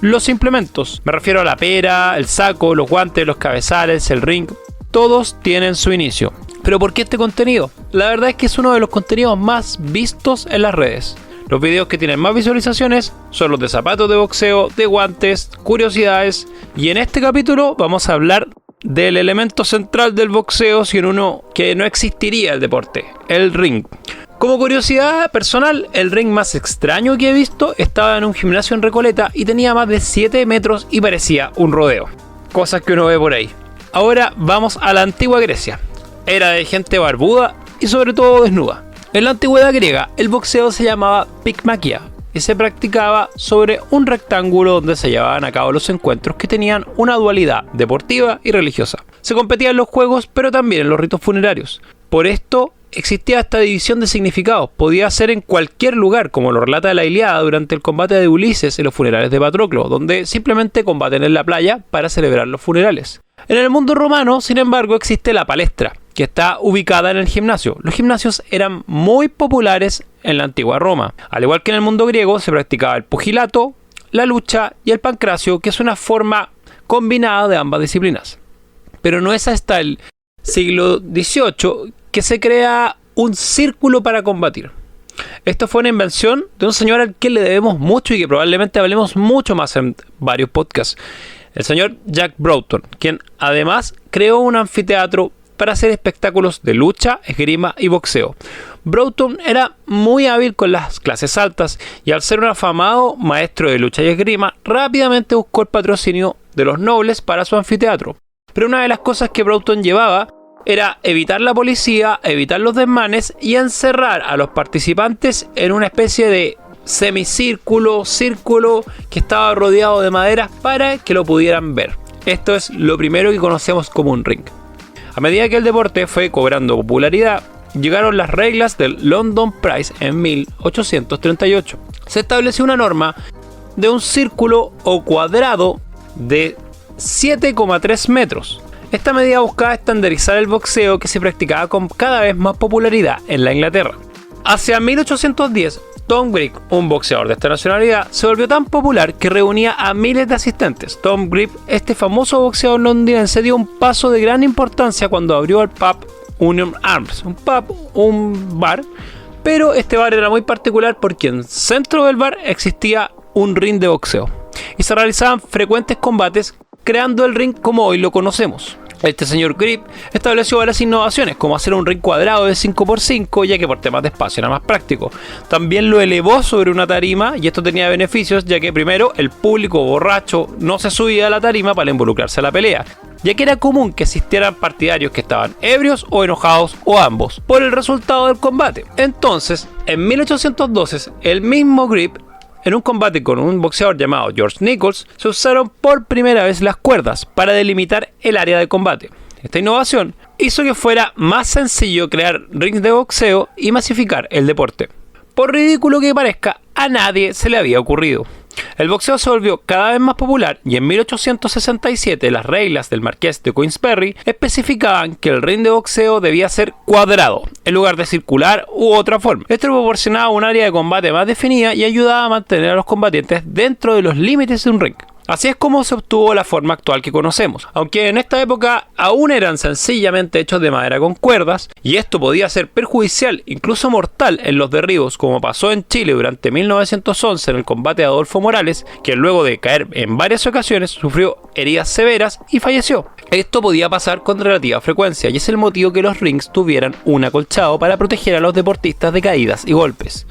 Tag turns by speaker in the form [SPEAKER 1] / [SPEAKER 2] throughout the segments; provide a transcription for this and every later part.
[SPEAKER 1] Los implementos, me refiero a la pera, el saco, los guantes, los cabezales, el ring, todos tienen su inicio. ¿Pero por qué este contenido? La verdad es que es uno de los contenidos más vistos en las redes. Los videos que tienen más visualizaciones son los de zapatos de boxeo, de guantes, curiosidades, y en este capítulo vamos a hablar del elemento central del boxeo sin uno que no existiría el deporte, el ring. Como curiosidad personal, el ring más extraño que he visto estaba en un gimnasio en Recoleta y tenía más de 7 metros y parecía un rodeo. Cosas que uno ve por ahí. Ahora vamos a la antigua Grecia. Era de gente barbuda y sobre todo desnuda. En la antigüedad griega, el boxeo se llamaba pikmakia y se practicaba sobre un rectángulo donde se llevaban a cabo los encuentros que tenían una dualidad deportiva y religiosa. Se competía en los juegos, pero también en los ritos funerarios. Por esto existía esta división de significados. Podía ser en cualquier lugar, como lo relata la Ilíada durante el combate de Ulises en los funerales de Patroclo, donde simplemente combaten en la playa para celebrar los funerales. En el mundo romano, sin embargo, existe la palestra, que está ubicada en el gimnasio. Los gimnasios eran muy populares en la antigua Roma. Al igual que en el mundo griego, se practicaba el pugilato, la lucha y el pancracio, que es una forma combinada de ambas disciplinas. Pero no es hasta el siglo XVIII que se crea un círculo para combatir. Esto fue una invención de un señor al que le debemos mucho y que probablemente hablemos mucho más en varios podcasts. El señor Jack Broughton, quien además creó un anfiteatro para hacer espectáculos de lucha, esgrima y boxeo. Broughton era muy hábil con las clases altas y al ser un afamado maestro de lucha y esgrima, rápidamente buscó el patrocinio de los nobles para su anfiteatro. Pero una de las cosas que Broughton llevaba era evitar la policía, evitar los desmanes y encerrar a los participantes en una especie de semicírculo, círculo que estaba rodeado de madera para que lo pudieran ver. Esto es lo primero que conocemos como un ring. A medida que el deporte fue cobrando popularidad, llegaron las reglas del London Prize en 1838. Se estableció una norma de un círculo o cuadrado de 7,3 metros. Esta medida buscaba estandarizar el boxeo que se practicaba con cada vez más popularidad en la Inglaterra. Hacia 1810, Tom Grip, un boxeador de esta nacionalidad, se volvió tan popular que reunía a miles de asistentes. Tom Grip, este famoso boxeador londinense, dio un paso de gran importancia cuando abrió el pub Union Arms. Un bar, pero este bar era muy particular porque en el centro del bar existía un ring de boxeo y se realizaban frecuentes combates, creando el ring como hoy lo conocemos. Este señor Grip estableció varias innovaciones, como hacer un ring cuadrado de 5x5, ya que por temas de espacio era más práctico. También lo elevó sobre una tarima y esto tenía beneficios, ya que primero el público borracho no se subía a la tarima para involucrarse a la pelea, ya que era común que asistieran partidarios que estaban ebrios o enojados o ambos por el resultado del combate. Entonces, en 1812, el mismo Grip, en un combate con un boxeador llamado George Nichols, se usaron por primera vez las cuerdas para delimitar el área de combate. Esta innovación hizo que fuera más sencillo crear rings de boxeo y masificar el deporte. Por ridículo que parezca, a nadie se le había ocurrido. El boxeo se volvió cada vez más popular y en 1867 las reglas del Marqués de Queensberry especificaban que el ring de boxeo debía ser cuadrado en lugar de circular u otra forma. Esto proporcionaba un área de combate más definida y ayudaba a mantener a los combatientes dentro de los límites de un ring. Así es como se obtuvo la forma actual que conocemos, aunque en esta época aún eran sencillamente hechos de madera con cuerdas, y esto podía ser perjudicial, incluso mortal, en los derribos, como pasó en Chile durante 1911 en el combate de Adolfo Morales, que luego de caer en varias ocasiones sufrió heridas severas y falleció. Esto podía pasar con relativa frecuencia y es el motivo que los rings tuvieran un acolchado para proteger a los deportistas de caídas y golpes.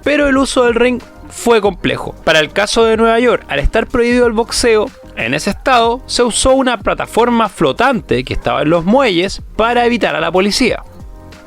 [SPEAKER 1] Pero el uso del ring fue complejo. Para el caso de Nueva York, al estar prohibido el boxeo en ese estado, se usó una plataforma flotante que estaba en los muelles para evitar a la policía.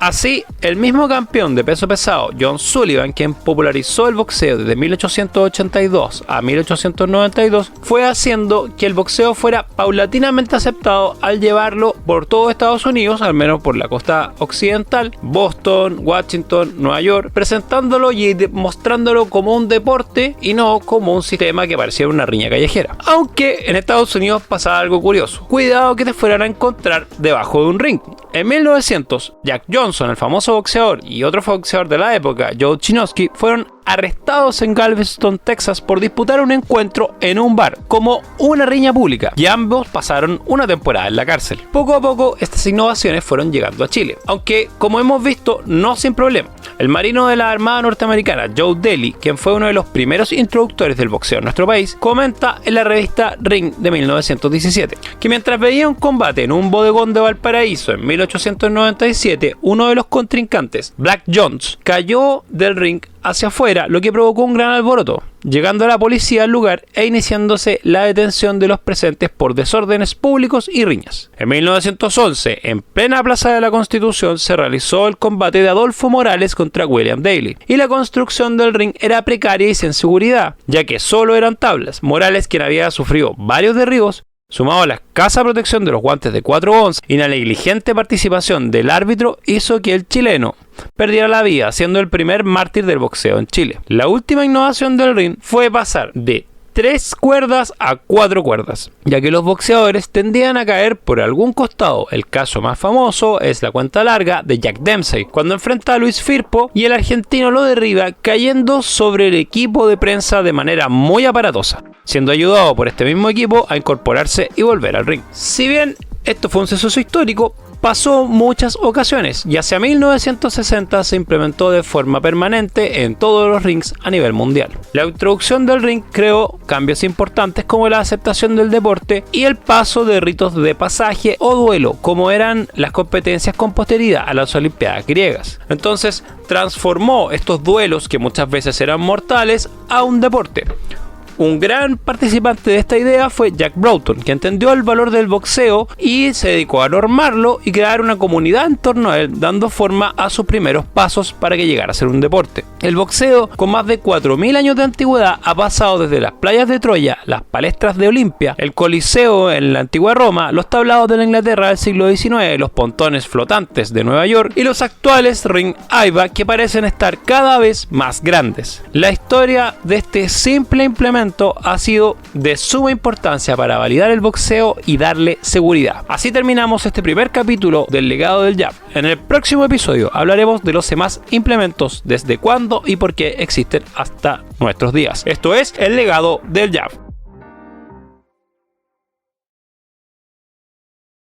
[SPEAKER 1] Así, el mismo campeón de peso pesado, John Sullivan, quien popularizó el boxeo desde 1882 a 1892, fue haciendo que el boxeo fuera paulatinamente aceptado al llevarlo por todo Estados Unidos, al menos por la costa occidental, Boston, Washington, Nueva York, presentándolo y mostrándolo como un deporte y no como un sistema que pareciera una riña callejera. Aunque en Estados Unidos pasaba algo curioso. Cuidado que te fueran a encontrar debajo de un ring. En 1900, Jack Johnson, el famoso boxeador, y otro boxeador de la época, Joe Chinosky, fueron arrestados en Galveston, Texas, por disputar un encuentro en un bar, como una riña pública, y ambos pasaron una temporada en la cárcel. Poco a poco, estas innovaciones fueron llegando a Chile, aunque, como hemos visto, no sin problema. El marino de la Armada norteamericana, Joe Daly, quien fue uno de los primeros introductores del boxeo en nuestro país, comenta en la revista Ring de 1917, que mientras veía un combate en un bodegón de Valparaíso en 1897, uno de los contrincantes, Black Jones, cayó del ring hacia afuera, lo que provocó un gran alboroto, llegando a la policía al lugar e iniciándose la detención de los presentes por desórdenes públicos y riñas. En 1911, en plena Plaza de la Constitución, se realizó el combate de Adolfo Morales contra William Daly, y la construcción del ring era precaria y sin seguridad, ya que solo eran tablas. Morales, quien había sufrido varios derribos, sumado a la escasa protección de los guantes de 4 onzas y la negligente participación del árbitro, hizo que el chileno perdiera la vida, siendo el primer mártir del boxeo en Chile. La última innovación del ring fue pasar de 3 cuerdas a 4 cuerdas, ya que los boxeadores tendían a caer por algún costado. El caso más famoso es la cuenta larga de Jack Dempsey, cuando enfrenta a Luis Firpo y el argentino lo derriba cayendo sobre el equipo de prensa de manera muy aparatosa, siendo ayudado por este mismo equipo a incorporarse y volver al ring. Si bien esto fue un suceso histórico, pasó muchas ocasiones y hacia 1960 se implementó de forma permanente en todos los rings a nivel mundial. La introducción del ring creó cambios importantes como la aceptación del deporte y el paso de ritos de pasaje o duelo, como eran las competencias con posterioridad a las Olimpiadas griegas. Entonces transformó estos duelos, que muchas veces eran mortales, a un deporte. Un gran participante de esta idea fue Jack Broughton, que entendió el valor del boxeo y se dedicó a normarlo y crear una comunidad en torno a él, dando forma a sus primeros pasos para que llegara a ser un deporte. El boxeo, con más de 4000 años de antigüedad, ha pasado desde las playas de Troya, las palestras de Olimpia, el Coliseo en la antigua Roma, los tablados de la Inglaterra del siglo XIX, los pontones flotantes de Nueva York y los actuales ring AIBA, que parecen estar cada vez más grandes. La historia de este simple implemento ha sido de suma importancia para validar el boxeo y darle seguridad. Así terminamos este primer capítulo del legado del jab. En el próximo episodio hablaremos de los demás implementos, desde cuándo y por qué existen hasta nuestros días. Esto es el legado del jab.